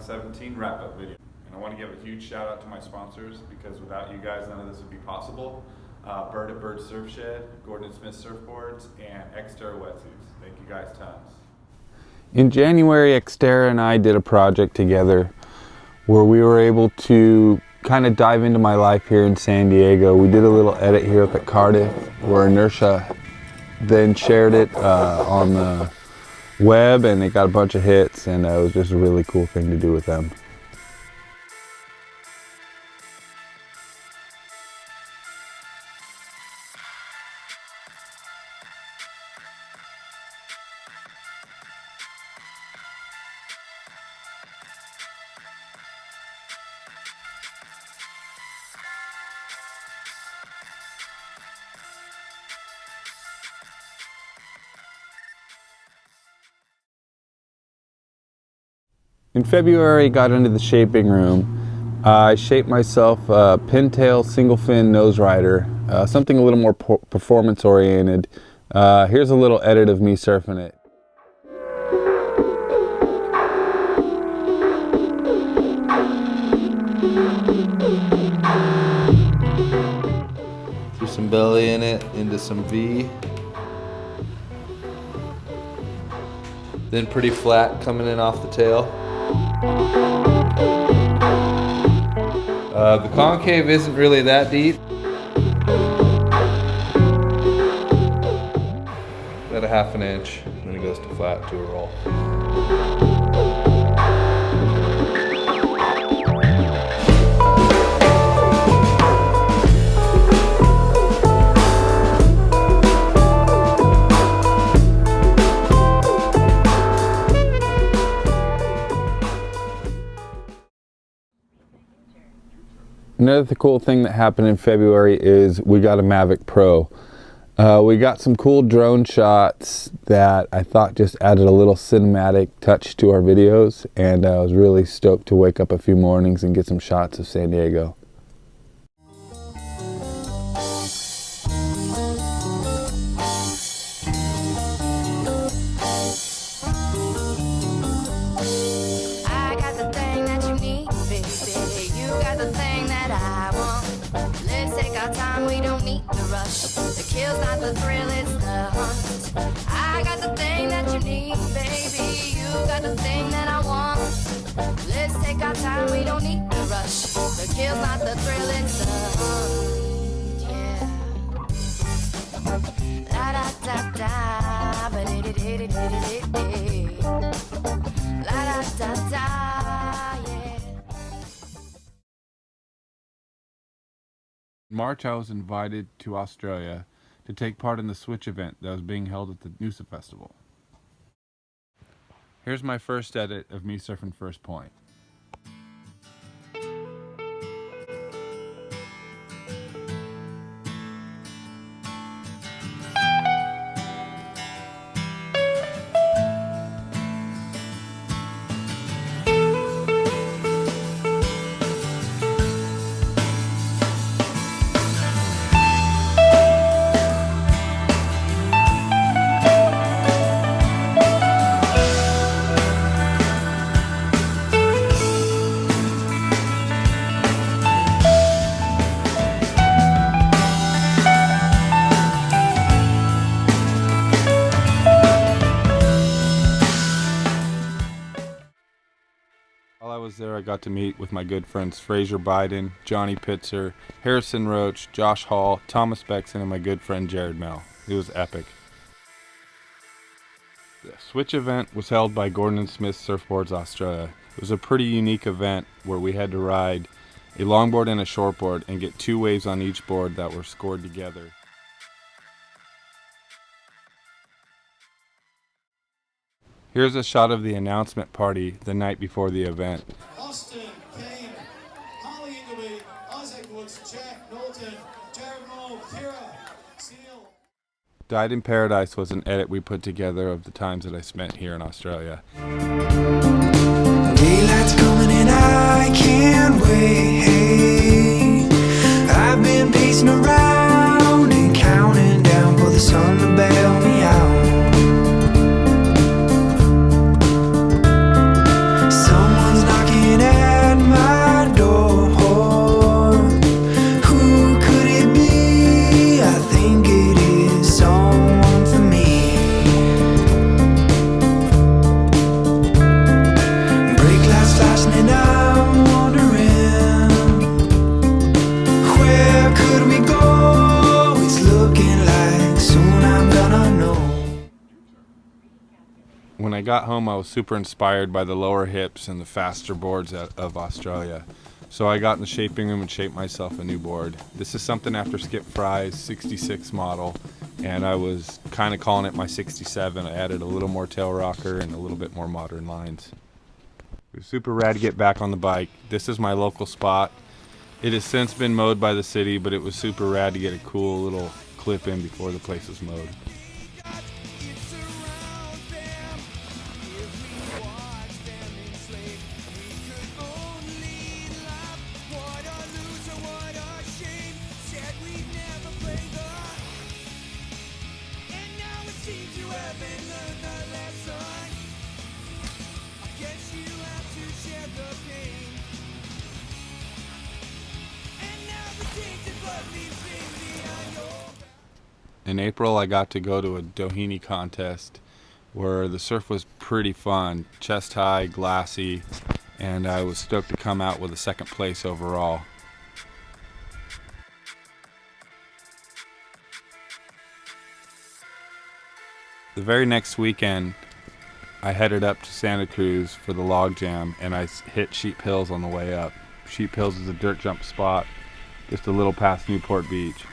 2017 wrap-up video. And I want to give a huge shout out to my sponsors, because without you guys, none of this would be possible. Bird at Bird Surf Shed, Gordon & Smith Surfboards, and Xterra Wetsuits. Thank you guys tons. In January, Xterra and I did a project together where we were able to kind of dive into my life here in San Diego. We did a little edit here up at Cardiff, where Inertia then shared it on the web, and it got a bunch of hits, and it was just a really cool thing to do with them. In February, I got into the shaping room. I shaped myself a pintail single fin nose rider, something a little more performance oriented. Here's a little edit of me surfing it. Threw some belly in it, into some V. Then pretty flat coming in off the tail. The concave isn't really that deep. About a half an inch, and then it goes to flat to a roll. Another cool thing that happened in February is we got a Mavic Pro. We got some cool drone shots that I thought just added a little cinematic touch to our videos, and I was really stoked to wake up a few mornings and get some shots of San Diego. Not the thrill, it's the hunt. I got the thing that you need, baby. You got the thing that I want. Let's take our time, we don't need to rush. The kill's not the thrill, it's the hunt. Yeah. La da da da, ba di di di di di di. La da da da, yeah. In March, I was invited to Australia to take part in the Switch event that was being held at the Noosa Festival. Here's my first edit of me surfing First Point. While I was there, I got to meet with my good friends Fraser Biden, Johnny Pitzer, Harrison Roach, Josh Hall, Thomas Bexon, and my good friend Jared Mell. It was epic. The Switch event was held by Gordon & Smith Surfboards Australia. It was a pretty unique event where we had to ride a longboard and a shortboard and get 2 waves on each board that were scored together. Here's a shot of the announcement party the night before the event. Austin, Kane, Holly Ingleby, Isaac Woods, Jack Knowlton, Jared Moe, Kira, Seal. Died in Paradise was an edit we put together of the times that I spent here in Australia. Daylight's coming and I can't wait. I've been pacing around and counting down for the sun to bail me out. Someone's knocking got home, I was super inspired by the lower hips and the faster boards of Australia. So I got in the shaping room and shaped myself a new board. This is something after Skip Fry's 66 model, and I was kind of calling it my 67. I added a little more tail rocker and a little bit more modern lines. It was super rad to get back on the bike. This is my local spot. It has since been mowed by the city, but it was super rad to get a cool little clip in before the place was mowed. In April, I got to go to a Doheny contest where the surf was pretty fun, chest high, glassy, and I was stoked to come out with a second place overall. The very next weekend, I headed up to Santa Cruz for the log jam, and I hit Sheep Hills on the way up. Sheep Hills is a dirt jump spot just a little past Newport Beach.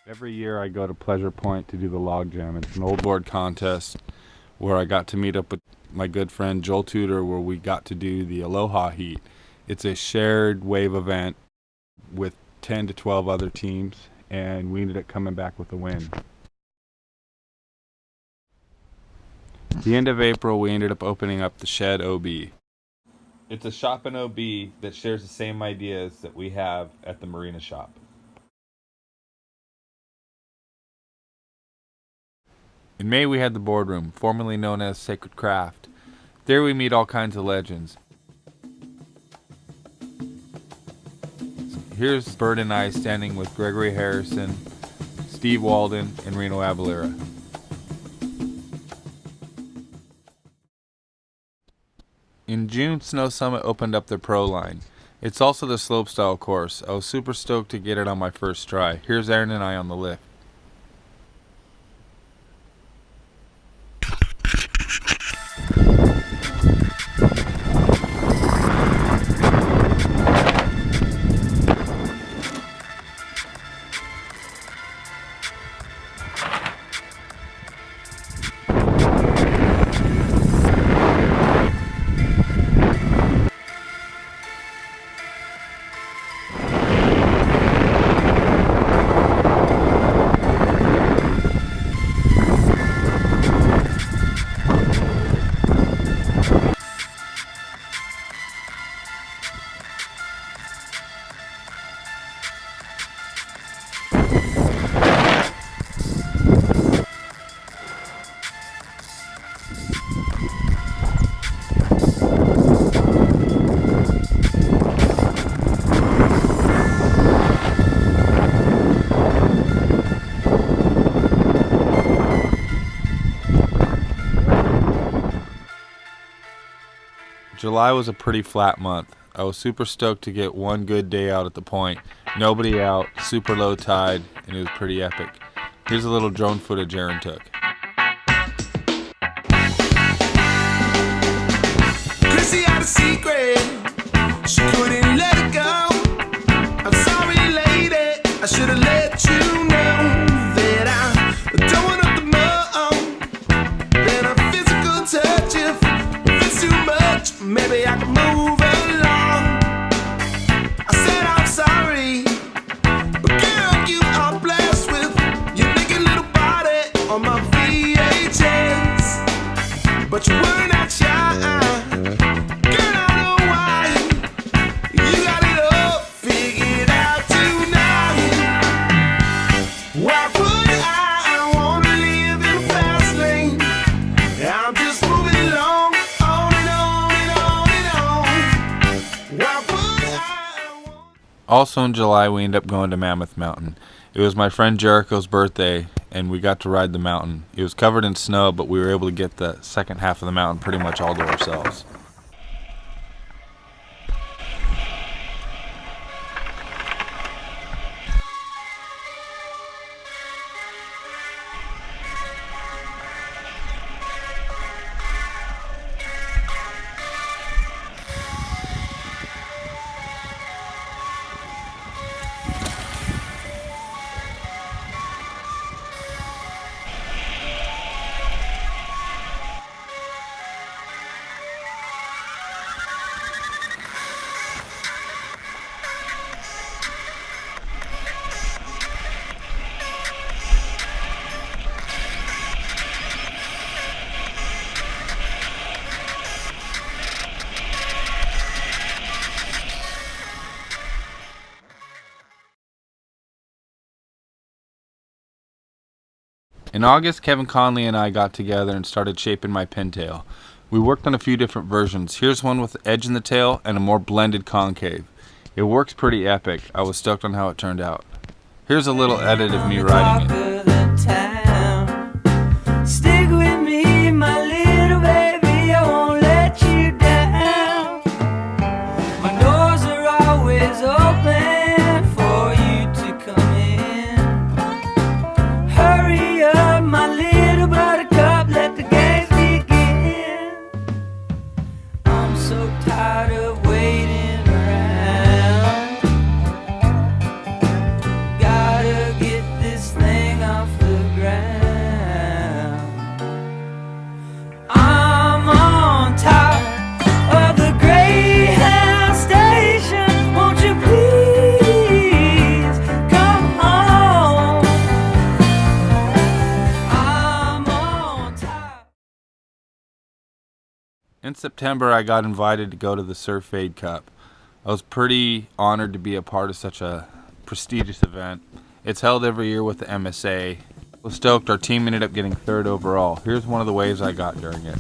Every year I go to Pleasure Point to do the log jam. It's an old board contest where I got to meet up with my good friend Joel Tudor, where we got to do the Aloha Heat. It's a shared wave event with 10 to 12 other teams, and we ended up coming back with a win. At the end of April, we ended up opening up the Shed OB. It's a shop in OB that shares the same ideas that we have at the Marina shop. In May, we had the boardroom, formerly known as Sacred Craft. There we meet all kinds of legends. Here's Bert and I standing with Gregory Harrison, Steve Walden, and Reno Avalera. In June, Snow Summit opened up their pro line. It's also the slopestyle course. I was super stoked to get it on my first try. Here's Aaron and I on the lift. July was a pretty flat month. I was super stoked to get one good day out at the point. Nobody out, super low tide, and it was pretty epic. Here's a little drone footage Aaron took. Chrissy had a secret, she couldn't let it go. I'm sorry lady, I should have let you know that I don't want up the mud. Then a physical touch, if it's too much, maybe I can move along. I said I'm sorry, but girl, you are blessed with your naked little body on my VHS. But you were not shy. Also in July, we ended up going to Mammoth Mountain. It was my friend Jericho's birthday, and we got to ride the mountain. It was covered in snow, but we were able to get the second half of the mountain pretty much all to ourselves. In August, Kevin Conley and I got together and started shaping my pintail. We worked on a few different versions. Here's one with the edge in the tail and a more blended concave. It works pretty epic. I was stoked on how it turned out. Here's a little edit of me riding it. Stick with me, my little baby, I won't let you down. My doors are always open for you to come in. Hurry up, my little buttercup, let the games begin. I'm so tired of waiting around. Gotta get this thing off the ground. I'm on top of the Greyhound station. Won't you please come home? I'm on top. In September, I got invited to go to the Surf Aid Cup. I was pretty honored to be a part of such a prestigious event. It's held every year with the MSA. I was stoked. Our team ended up getting 3rd overall. Here's one of the waves I got during it.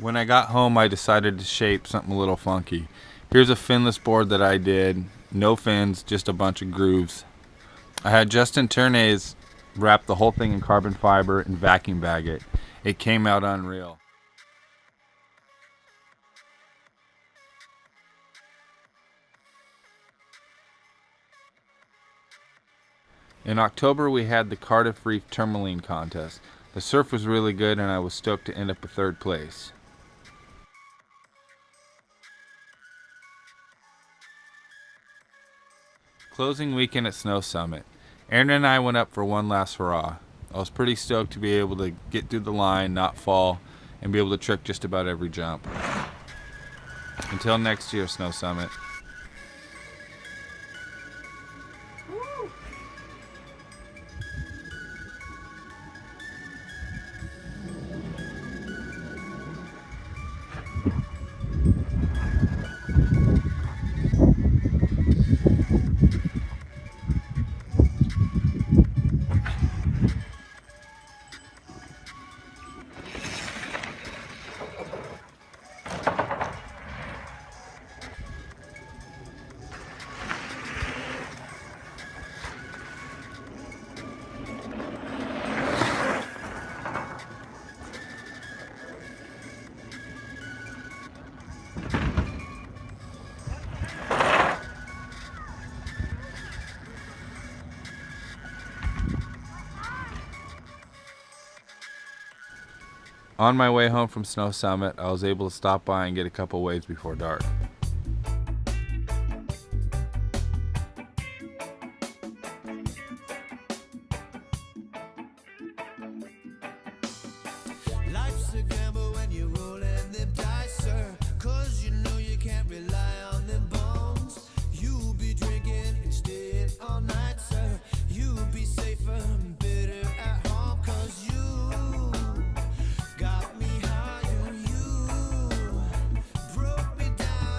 When I got home, I decided to shape something a little funky. Here's a finless board that I did. No fins, just a bunch of grooves. I had Justin Tournaise wrap the whole thing in carbon fiber and vacuum bag it. It came out unreal. In October, we had the Cardiff Reef Tourmaline contest. The surf was really good and I was stoked to end up in 3rd place. Closing weekend at Snow Summit. Aaron and I went up for one last hurrah. I was pretty stoked to be able to get through the line, not fall, and be able to trick just about every jump. Until next year, Snow Summit. On my way home from Snow Summit, I was able to stop by and get a couple waves before dark. Life's a gamble when you're rolling them dice, sir. 'Cause you know you can't rely on them bones. You'll be drinking and staying all night, sir. You'll be safer and better at home. 'Cause you got me higher, you broke me down.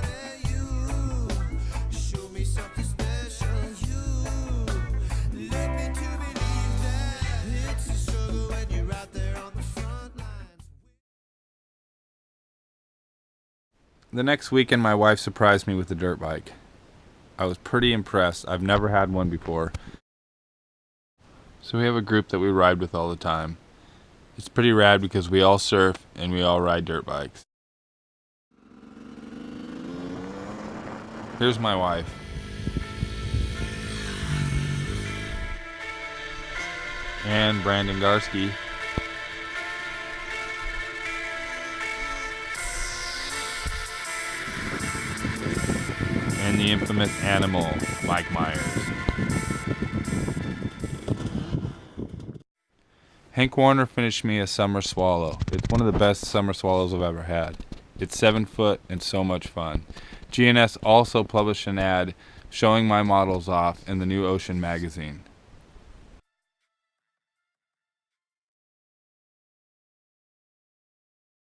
The next weekend, my wife surprised me with a dirt bike. I was pretty impressed. I've never had one before. So we have a group that we ride with all the time. It's pretty rad because we all surf and we all ride dirt bikes. Here's my wife. And Brandon Garski. And the infamous animal, Mike Myers. Hank Warner finished me a summer swallow. It's one of the best summer swallows I've ever had. It's 7 foot and so much fun. GNS also published an ad showing my models off in the new Ocean magazine.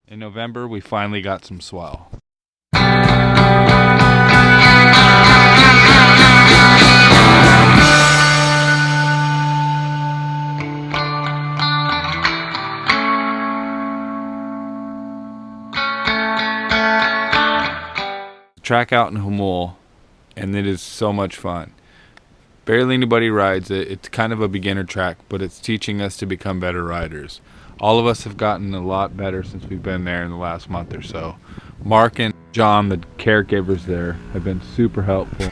In November, we finally got some swell. Track out in Hamul, and it is so much fun. Barely anybody rides it. It's kind of a beginner track, but it's teaching us to become better riders. All of us have gotten a lot better since we've been there in the last month or so. Mark and John, the caregivers there, have been super helpful.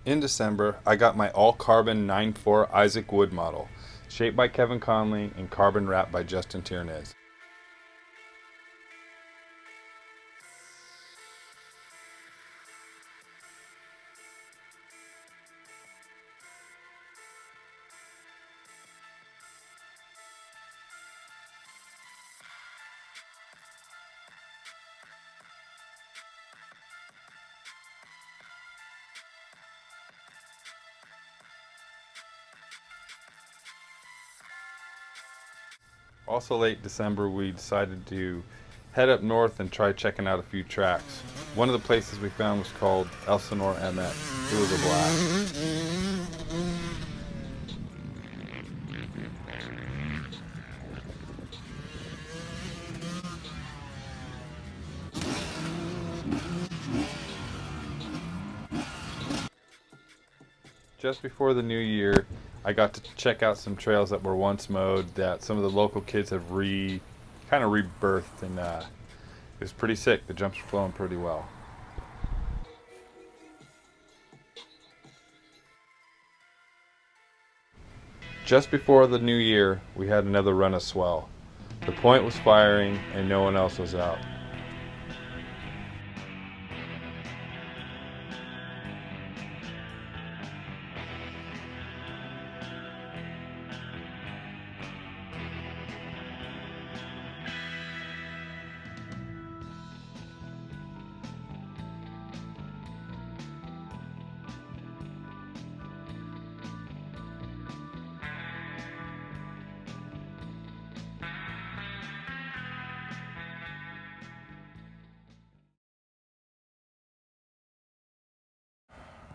In December, I got my all-carbon 9.4 Isaac Wood model, shaped by Kevin Conley and carbon wrapped by Justin Tiernez. Also late December, we decided to head up north and try checking out a few tracks. One of the places we found was called Elsinore MX. It was a blast. Just before the new year, I got to check out some trails that were once mowed that some of the local kids have kind of rebirthed, and it was pretty sick. The jumps were flowing pretty well. Just before the new year, we had another run of swell. The point was firing and no one else was out.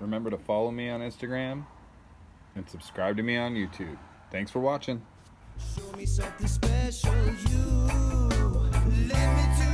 Remember to follow me on Instagram and subscribe to me on YouTube. Thanks for watching. Show me something special, you. Let me